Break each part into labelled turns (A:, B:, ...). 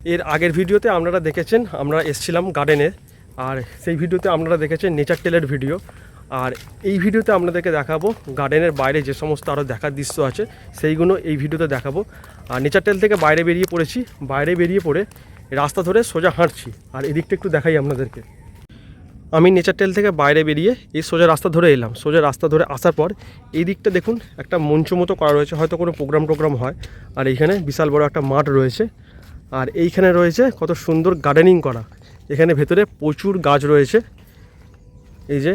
A: এর আগের ভিডিওতে আপনারা দেখেছেন আমরা এসেছিলাম গার্ডেনে, আর সেই ভিডিওতে আপনারা দেখেছেন নেচার টেলের ভিডিও। আর এই ভিডিওতে আপনাদেরকে দেখাবো গার্ডেনের বাইরে যে সমস্ত আরও দেখার দৃশ্য আছে সেইগুলো এই ভিডিওতে দেখাবো। আর নেচার টেল থেকে বাইরে বেরিয়ে পড়েছি, বাইরে বেরিয়ে পড়ে রাস্তা ধরে সোজা হাঁটছি। আর এদিকটা একটু দেখাই আপনাদেরকে। আমি নেচার টেল থেকে বাইরে বেরিয়ে এই সোজা রাস্তা ধরে এলাম। সোজা রাস্তা ধরে আসার পর এই দিকটা দেখুন একটা মঞ্চ মতো করা রয়েছে, হয়তো কোনো প্রোগ্রাম হয়। আর এইখানে বিশাল বড় একটা মাঠ রয়েছে, আর এইখানে রয়েছে কত সুন্দর গার্ডেনিং করা। এখানে ভেতরে প্রচুর গাছ রয়েছে, এই যে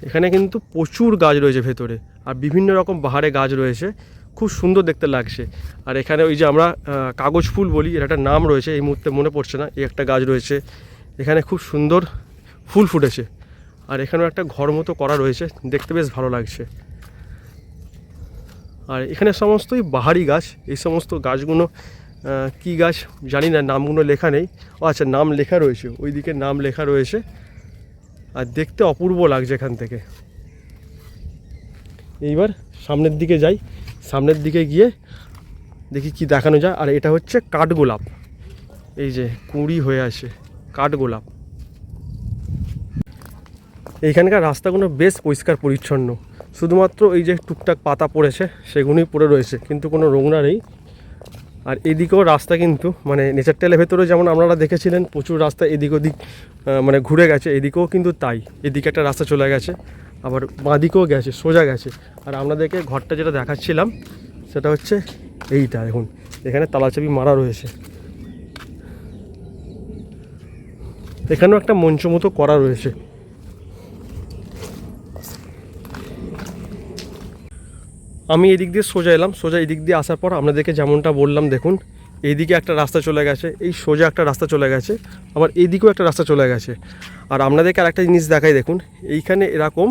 A: এখানে কিন্তু প্রচুর গাছ রয়েছে ভেতরে, আর বিভিন্ন রকম বাহারে গাছ রয়েছে, খুব সুন্দর দেখতে লাগছে। আর এখানে ওই যে আমরা কাগজ ফুল বলি, এর একটা নাম রয়েছে, এই মুহূর্তে মনে পড়ছে না। এই একটা গাছ রয়েছে, এখানে খুব সুন্দর ফুল ফুটেছে। আর এখানেও একটা ঘর মতো করা রয়েছে, দেখতে বেশ ভালো লাগছে। আর এখানে সমস্তই বাহারি গাছ। এই সমস্ত গাছগুলো কি গাছ জানি না, নামগুলো লেখা নেই। ও আচ্ছা, নাম লেখা রয়েছে, ওই দিকে নাম লেখা রয়েছে। আর দেখতে অপূর্ব লাগছে এখান থেকে। এইবার সামনের দিকে যাই, সামনের দিকে গিয়ে দেখি কি দেখানো যায়। আর এটা হচ্ছে কাঠগোলাপ, এই যে কুঁড়ি হয়ে আছে কাঠগোলাপ। এইখানকার রাস্তাগুলো বেশ পরিষ্কার পরিচ্ছন্ন, শুধুমাত্র এই যে টুকটাক পাতা পড়েছে সেগুলোই পড়ে রয়েছে, কিন্তু কোনো নোংরা নেই। আর এদিকেও রাস্তা কিন্তু মানে নেচার টেলের ভেতরে যেমন আপনারা দেখেছিলেন প্রচুর রাস্তা এদিক ওদিক মানে ঘুরে গেছে, এদিকেও কিন্তু তাই। এদিকে একটা রাস্তা চলে গেছে, আবার বাঁদিকেও গেছে, সোজা গেছে। আর আপনাদেরকে ঘরটা যেটা দেখাচ্ছিলাম সেটা হচ্ছে এইটা। দেখুন এখানে তালাচাবি মারা রয়েছে। এখানেও একটা মঞ্চ মতো করা রয়েছে। আমি এদিক দিয়ে সোজা এলাম, সোজা এদিক দিয়ে আসার পর আপনাদেরকে যেমনটা বললাম, দেখুন এইদিকে একটা রাস্তা চলে গেছে, এই সোজা একটা রাস্তা চলে গেছে, আবার এইদিকেও একটা রাস্তা চলে গেছে। আর আপনাদেরকে আরেকটা জিনিস দেখাই, দেখুন এইখানে এরকম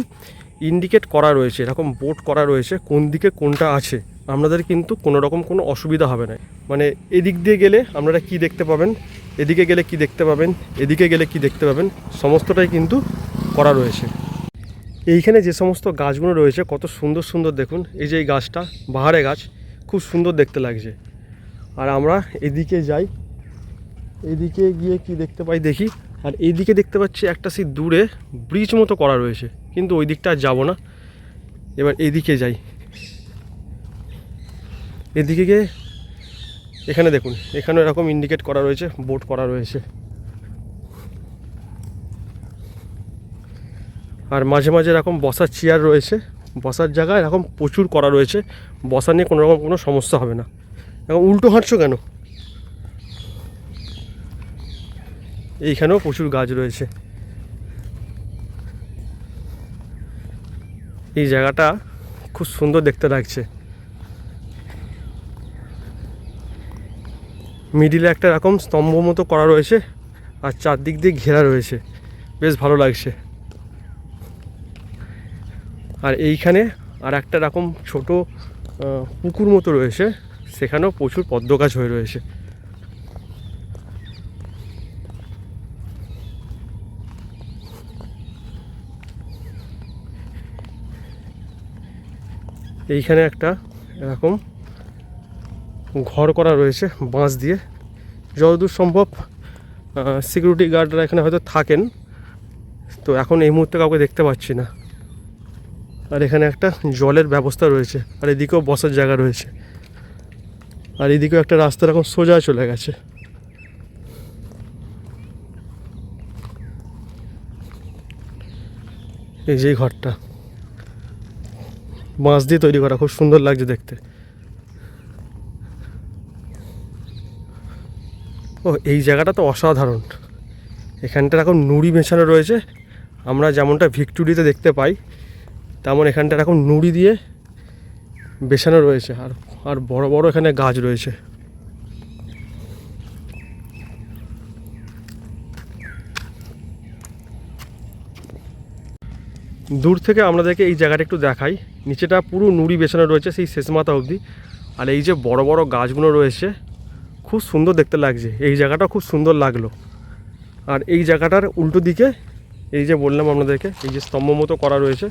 A: ইন্ডিকেট করা রয়েছে, এরকম বোর্ড করা রয়েছে কোন দিকে কোনটা আছে। আপনাদের কিন্তু কোনো রকম কোনো অসুবিধা হবে না। মানে এদিক দিয়ে গেলে আপনারা কি দেখতে পাবেন, এদিকে গেলে কি দেখতে পাবেন, এদিকে গেলে কি দেখতে পাবেন, সমস্তটাই কিন্তু করা রয়েছে। এইখানে যে সমস্ত গাছগুলো রয়েছে কত সুন্দর সুন্দর দেখুন। এই যে এই গাছটা বাহারে গাছ, খুব সুন্দর দেখতে লাগছে। আর আমরা এদিকে যাই, এদিকে গিয়ে কি দেখতে পাই দেখি। আর এইদিকে দেখতে পাচ্ছি একটা সেই দূরে ব্রিজ মতো করা রয়েছে, কিন্তু ওই দিকটা আর যাবো না। এবার এদিকে যাই, এদিকে গিয়ে এখানে দেখুন, এখানে এরকম ইন্ডিকেট করা রয়েছে, বোর্ড করা রয়েছে। আর মাঝে মাঝে এরকম বসার চেয়ার রয়েছে, বসার জায়গা এরকম প্রচুর করা রয়েছে। বসা নিয়ে কোনো রকম কোনো সমস্যা হবে না। এখন উল্টো হাঁটছো কেন? এইখানেও প্রচুর গাছ রয়েছে। এই জায়গাটা খুব সুন্দর দেখতে লাগছে। মিডিলে একটা এরকম স্তম্ভ মতো করা রয়েছে, আর চারদিক দিয়ে ঘেরা রয়েছে, বেশ ভালো লাগছে। আর এইখানে আর একটা এরকম ছোট পুকুর মতো রয়েছে, সেখানেও প্রচুর পদ্ম গাছ হয়ে রয়েছে। এইখানে একটা এরকম ঘর করা রয়েছে বাঁশ দিয়ে, যতদূর সম্ভব সিকিউরিটি গার্ডরা এখানে হয়তো থাকেন, তো এখন এই মুহূর্তে কাউকে দেখতে পাচ্ছি না। আর এখানে একটা জলের ব্যবস্থা রয়েছে, আর এদিকেও বসার জায়গা রয়েছে। আর এদিকেও একটা রাস্তা এরকম সোজা চলে গেছে। এই যে ঘরটা বাঁশ দিয়ে তৈরি করা, খুব সুন্দর লাগছে দেখতে। ও এই জায়গাটা তো অসাধারণ। এখানটা এরকম নুড়ি মেশানো রয়েছে, আমরা যেমনটা ভিক্টোরিয়াতে দেখতে পাই তেমন এখানটা এরকম নুড়ি দিয়ে বেছানো রয়েছে। আর আর বড় বড় এখানে গাছ রয়েছে। দূর থেকে আপনাদেরকে এই জায়গাটা একটু দেখাই। নিচেটা পুরো নুড়ি বেছানো রয়েছে সেই শেষ মাথা অবধি। আর এই যে বড় বড় গাছগুলো রয়েছে খুব সুন্দর দেখতে লাগছে। এই জায়গাটা খুব সুন্দর লাগলো। আর এই জায়গাটার উল্টো দিকে এই যে বললাম আপনাদেরকে, এই যে স্তম্ভ মতো করা রয়েছে,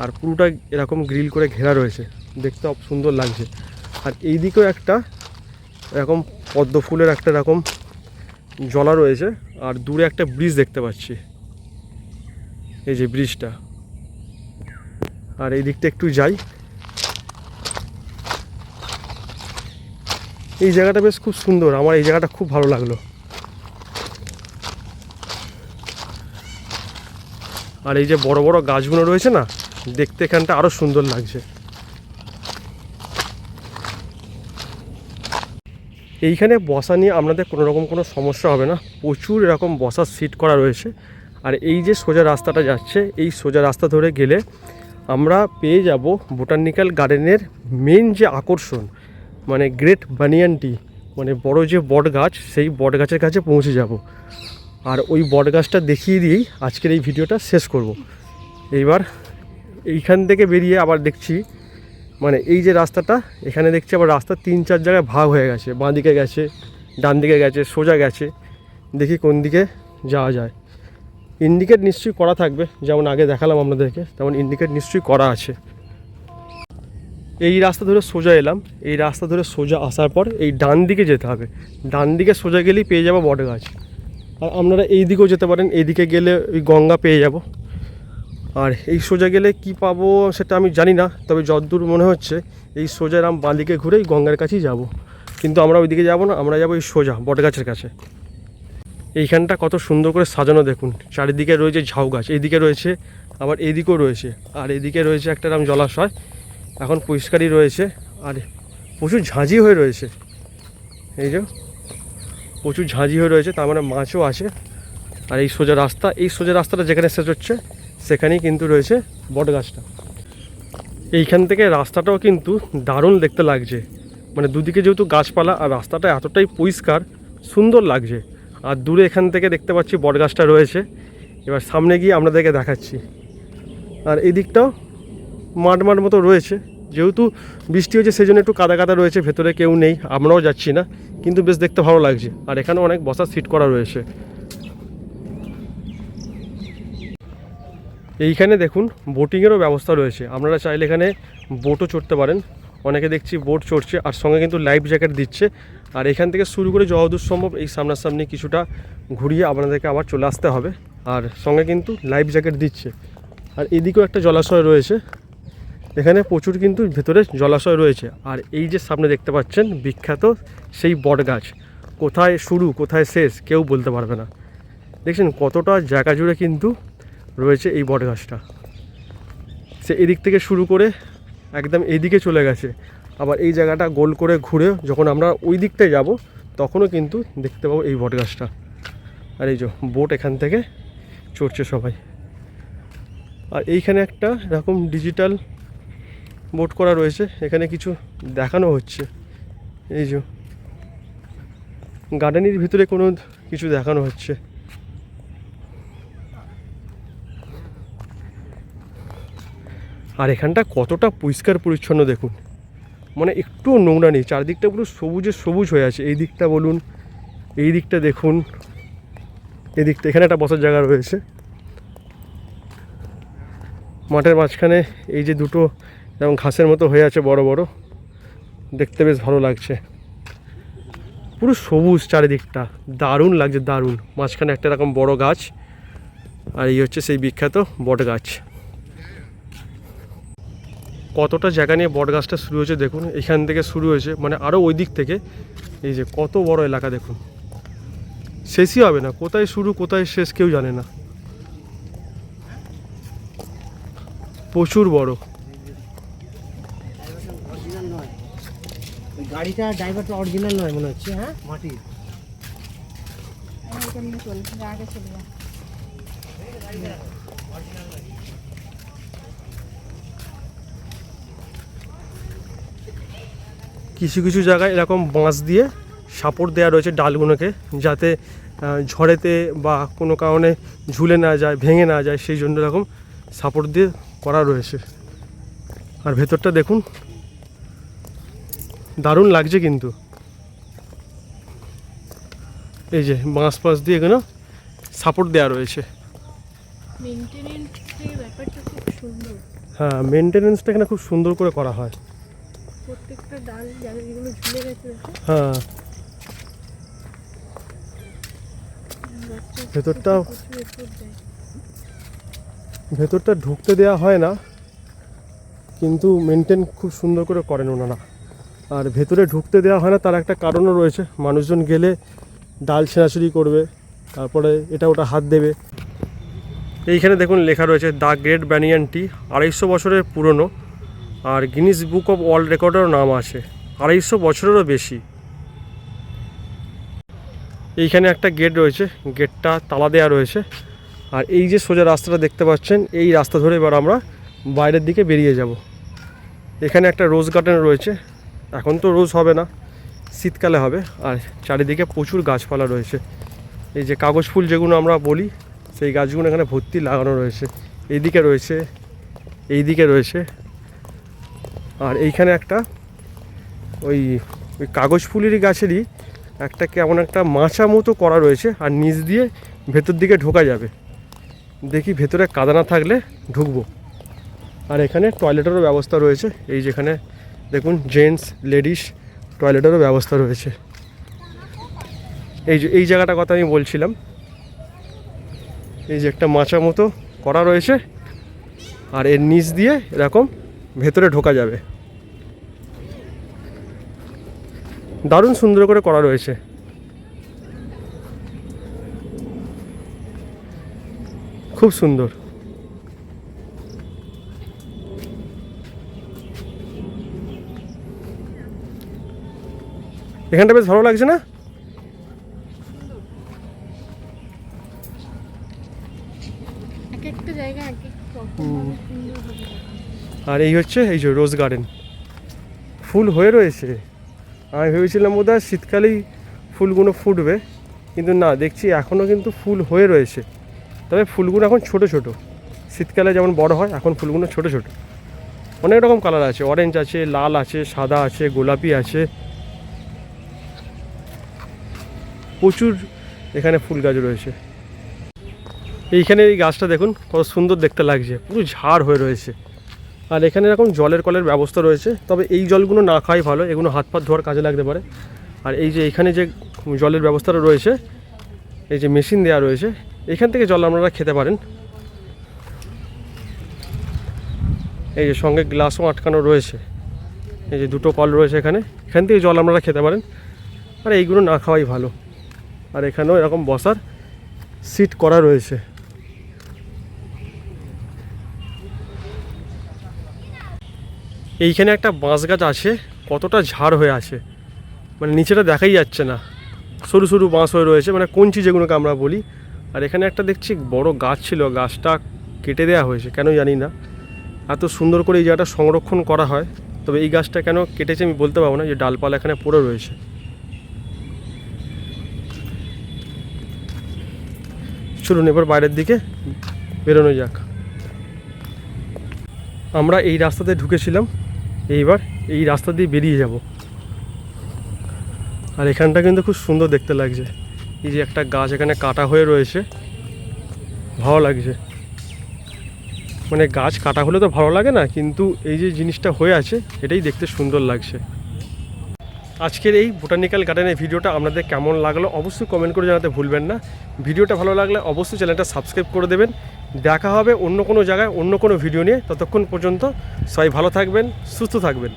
A: আর পুরোটা এরকম গ্রিল করে ঘেরা রয়েছে, দেখতে খুব সুন্দর লাগছে। আর এই দিকেও একটা এরকম পদ্ম ফুলের একটা এরকম জলা রয়েছে, আর দূরে একটা ব্রিজ দেখতে পাচ্ছি, এই যে ব্রিজটা। আর এই দিকটা একটু যাই, এই জায়গাটা বেশ খুব সুন্দর, আমার এই জায়গাটা খুব ভালো লাগলো। আর এই যে বড় বড় গাছগুলো রয়েছে না, দেখতে এখানটা আরও সুন্দর লাগছে। এইখানে বসা নিয়ে আপনাদের কোনো রকম কোনো সমস্যা হবে না, প্রচুর এরকম বসার সিট করা রয়েছে। আর এই যে সোজা রাস্তাটা যাচ্ছে, এই সোজা রাস্তা ধরে গেলে আমরা পেয়ে যাব বোটানিক্যাল গার্ডেনের মেন যে আকর্ষণ, মানে গ্রেট বানিয়ান টি, মানে বড় যে বট গাছ, সেই বট গাছের কাছে পৌঁছে যাব। আর ওই বট গাছটা দেখিয়ে দিয়েই আজকের এই ভিডিওটা শেষ করব। এইবার এইখান থেকে বেরিয়ে আবার দেখছি, মানে এই যে রাস্তাটা, এখানে দেখছি আবার রাস্তা 3-4 জায়গায় ভাগ হয়ে গেছে, বাঁ দিকে গেছে, ডান দিকে গেছে, সোজা গেছে। দেখি কোন দিকে যাওয়া যায়। ইন্ডিকেট নিশ্চয়ই করা থাকবে, যেমন আগে দেখালাম আপনাদেরকে, তেমন ইন্ডিকেট নিশ্চয়ই করা আছে। এই রাস্তা ধরে সোজা এলাম, এই রাস্তা ধরে সোজা আসার পর এই ডান দিকে যেতে হবে, ডান দিকে সোজা গেলেই পেয়ে যাবো বট গাছ। আর আপনারা এই দিকেও যেতে পারেন, এই দিকে গেলে ওই গঙ্গা পেয়ে যাব। আর এই সোজা গেলে কি পাবো সেটা আমি জানি না, তবে যতদূর মনে হচ্ছে এই সোজা রাম বাঁ দিকে ঘুরে এই গঙ্গার কাছেই যাব। কিন্তু আমরা ওই দিকে যাবো না, আমরা যাবো এই সোজা বট গাছের কাছে। এইখানটা কত সুন্দর করে সাজানো দেখুন, চারিদিকে রয়েছে ঝাউ গাছ, এইদিকে রয়েছে, আবার এইদিকেও রয়েছে, আর এদিকে রয়েছে একটা রাম জলাশয়, এখন পরিষ্কারই রয়েছে। আর প্রচুর ঝাঁঝি হয়ে রয়েছে, এই যে প্রচুর ঝাঁঝি হয়ে রয়েছে, তার মানে মাছও আছে। আর এই সোজা রাস্তা, এই সোজা রাস্তাটা যেখানে শেষ হচ্ছে সেখানেই কিন্তু রয়েছে বট গাছটা। এইখান থেকে রাস্তাটাও কিন্তু দারুণ দেখতে লাগছে, মানে দুদিকে যেহেতু গাছপালা, আর রাস্তাটা এতটাই পরিষ্কার সুন্দর লাগছে। আর দূরে এখান থেকে দেখতে পাচ্ছি বট গাছটা রয়েছে। এবার সামনে গিয়ে আপনাদেরকে দেখাচ্ছি। আর এই দিকটাও মাঠ মাঠ মতো রয়েছে, যেহেতু বৃষ্টি হয়েছে সেই জন্য একটু কাদা কাদা রয়েছে, ভেতরে কেউ নেই, আমরাও যাচ্ছি না, কিন্তু বেশ দেখতে ভালো লাগছে। আর এখানে অনেক বসার সিট করা রয়েছে। এইখানে দেখুন বোটিংয়েরও ব্যবস্থা রয়েছে, আপনারা চাইলে এখানে বোটও চড়তে পারেন। অনেকে দেখছি বোট চড়ছে, আর সঙ্গে কিন্তু লাইফ জ্যাকেট দিচ্ছে। আর এখান থেকে শুরু করে যতদূর সম্ভব এই সামনাসামনি কিছুটা ঘুরিয়ে আপনাদেরকে আবার চলে আসতে হবে, আর সঙ্গে কিন্তু লাইফ জ্যাকেট দিচ্ছে। আর এদিকেও একটা জলাশয় রয়েছে, এখানে প্রচুর কিন্তু ভেতরে জলাশয় রয়েছে। আর এই যে সামনে দেখতে পাচ্ছেন বিখ্যাত সেই বট গাছ, কোথায় শুরু কোথায় শেষ কেউ বলতে পারবে না। দেখছেন কতটা জায়গা জুড়ে কিন্তু রয়েছে এই বট গাছটা, সে এদিক থেকে শুরু করে একদম এইদিকে চলে গেছে। আবার এই জায়গাটা গোল করে ঘুরে যখন আমরা ওই দিকটায় যাব, তখনও কিন্তু দেখতে পাবো এই বট গাছটা। আর এই যে বোট এখান থেকে চড়ছে সবাই। আর এইখানে একটা এরকম ডিজিটাল বোট করা রয়েছে, এখানে কিছু দেখানো হচ্ছে। এই যে গার্ডেনের ভিতরে কোনো কিছু দেখানো হচ্ছে। আর এখানটা কতটা পরিষ্কার পরিচ্ছন্ন দেখুন, মানে একটু নোংরা নেই, চারদিকটা পুরো সবুজে সবুজ হয়ে আছে। এই দিকটা বলুন, এই দিকটা দেখুন, এই দিকটা এখানে একটা বসার জায়গা রয়েছে। মাঠের মাঝখানে এই যে দুটো যেমন ঘাসের মতো হয়ে আছে বড় বড়, দেখতে বেশ ভালো লাগছে। পুরো সবুজ চারিদিকটা, দারুণ লাগছে দারুণ। মাঝখানে একটা এরকম বড় গাছ, আর এই হচ্ছে সেই বিখ্যাত বট গাছ। কতটা জায়গা নিয়ে বট গাছটা শুরু হয়েছে দেখুন, এখান থেকে শুরু হয়েছে, মানে আরও ওই দিক থেকে। এই যে কত বড় এলাকা দেখুন, শেষই হবে না, কোথায় শুরু কোথায় শেষ কেউ জানে না, প্রচুর বড়।
B: গাড়িটা ড্রাইভারটা অরিজিনাল নয় মনে হচ্ছে, হ্যাঁ মাটির।
A: কিছু কিছু জায়গায় এরকম বাঁশ দিয়ে সাপোর্ট দেওয়া রয়েছে ডালগুলোকে, যাতে ঝড়েতে বা কোনো কারণে ঝুলে না যায়, ভেঙে না যায়, সেই জন্য এরকম সাপোর্ট দিয়ে করা রয়েছে। আর ভেতরটা দেখুন দারুণ লাগছে কিন্তু, এই যে বাঁশ পাশ দিয়ে এখানে সাপোর্ট দেওয়া রয়েছে। হ্যাঁ, মেনটেনেন্সটা এখানে খুব সুন্দর করে করা হয়।
C: প্রত্যেকটা ডাল যেগুলো ঝুলে গেছে,
A: হ্যাঁ ভেতরটা ভেতরটা ঢুকতে দেওয়া হয় না, কিন্তু মেনটেন খুব সুন্দর করে করেন ওনারা। আর ভেতরে ঢুকতে দেওয়া হয় না তার একটা কারণও রয়েছে, মানুষজন গেলে ডাল ছেঁড়াছুড়ি করবে, তারপরে এটা ওটা হাত দেবে। এইখানে দেখুন লেখা রয়েছে দ্য গ্রেট ব্যানিয়ান টি, 250 বছরের পুরনো, আর গিনিস বুক অফ ওয়ার্ল্ড রেকর্ডেরও নাম আছে, 250 বছরেরও বেশি। এইখানে একটা গেট রয়েছে, গেটটা তালা দেওয়া রয়েছে। আর এই যে সোজা রাস্তাটা দেখতে পাচ্ছেন, এই রাস্তা ধরে এবার আমরা বাইরের দিকে বেরিয়ে যাব। এখানে একটা রোজ গার্ডেন রয়েছে, এখন তো রোজ হবে না, শীতকালে হবে। আর চারিদিকে প্রচুর গাছপালা রয়েছে, এই যে কাগজ ফুল যেগুলো আমরা বলি সেই গাছগুলো এখানে ভর্তি লাগানো রয়েছে। এইদিকে রয়েছে, এইদিকে রয়েছে। আর এইখানে একটা ওই কাগজ ফুলেরই গাছেরই একটা কেমন একটা মাচা মতো করা রয়েছে, আর নিচ দিয়ে ভেতর দিকে ঢোকা যাবে। দেখি ভেতরে কাদা না থাকলে ঢুকবো। আর এখানে টয়লেটেরও ব্যবস্থা রয়েছে, এই যেখানে দেখুন জেন্টস লেডিস টয়লেটেরও ব্যবস্থা রয়েছে। এই জায়গাটার কথা আমি বলছিলাম, এই যে একটা মাচা মতো করা রয়েছে, আর এর নিচ দিয়ে এরকম ভেতরে ঢোকা যাবে। দারুণ সুন্দর করে করা রয়েছে। খুব সুন্দর। এখানটা বেশ ভালো লাগছে না? আর এই হচ্ছে এই যে রোজ গার্ডেন, ফুল হয়ে রয়েছে। আমি ভেবেছিলাম বোধহয় শীতকালেই ফুলগুলো ফুটবে, কিন্তু না, দেখছি এখনও কিন্তু ফুল হয়ে রয়েছে। তবে ফুলগুলো এখন ছোট ছোট, শীতকালে যেমন বড় হয়, এখন ফুলগুলো ছোট ছোট। অনেক রকম কালার আছে, অরেঞ্জ আছে, লাল আছে, সাদা আছে, গোলাপি আছে, প্রচুর এখানে ফুল গাছ রয়েছে। এইখানে এই গাছটা দেখুন কত সুন্দর দেখতে লাগছে, পুরো ঝাড় হয়ে রয়েছে। আর এখানে এরকম জলের কলের ব্যবস্থা রয়েছে, তবে এই জলগুলো না খাওয়াই ভালো, এগুলো হাত পা ধোয়ার কাজে লাগতে পারে। আর এই যে এখানে যে জলের ব্যবস্থাটা রয়েছে, এই যে মেশিন দেওয়া রয়েছে, এখান থেকে জল আপনারা খেতে পারেন। এই যে সঙ্গে গ্লাসও আটকানো রয়েছে, এই যে দুটো কল রয়েছে এখানে, এখান থেকে জল আপনারা খেতে পারেন। আর এইগুলো না খাওয়াই ভালো। আর এখানেও এরকম বসার সিট করা রয়েছে। এইখানে একটা বাঁশ গাছ আছে, কতটা ঝাড় হয়ে আছে, মানে নিচেটা দেখাই যাচ্ছে না, সরু সরু বাঁশ হয়ে রয়েছে, মানে কঞ্চি যেগুলোকে আমরা বলি। আর এখানে একটা দেখছি বড় গাছ ছিল, গাছটা কেটে দেওয়া হয়েছে, কেন জানি না। এত সুন্দর করে এই জায়গাটা সংরক্ষণ করা হয়, তবে এই গাছটা কেন কেটেছে আমি বলতে পারবো না, যে ডালপালা এখানে পড়ে রয়েছে। চলুন এবার বাইরের দিকে বেরোনো যাক। আমরা এই রাস্তাতে ঢুকেছিলাম, এইবার এই রাস্তা দিয়ে বেরিয়ে যাব। আর এখানটা কিন্তু খুব সুন্দর দেখতে লাগছে, এই যে একটা গাছ এখানে কাটা হয়ে রয়েছে, ভালো লাগছে। মানে গাছ কাটা হলে তো ভালো লাগে না, কিন্তু এই যে জিনিসটা হয়ে আছে এটাই দেখতে সুন্দর লাগছে। আজকের এই বোটানিক্যাল গার্ডেনের ভিডিওটা আপনাদের কেমন লাগলো অবশ্যই কমেন্ট করে জানাতে ভুলবেন না। ভিডিওটা ভালো লাগলে অবশ্যই চ্যানেলটা সাবস্ক্রাইব করে দেবেন। দেখা হবে অন্য কোনো জায়গায় অন্য কোনো ভিডিও নিয়ে। ততক্ষণ পর্যন্ত সবাই ভালো থাকবেন, সুস্থ থাকবেন।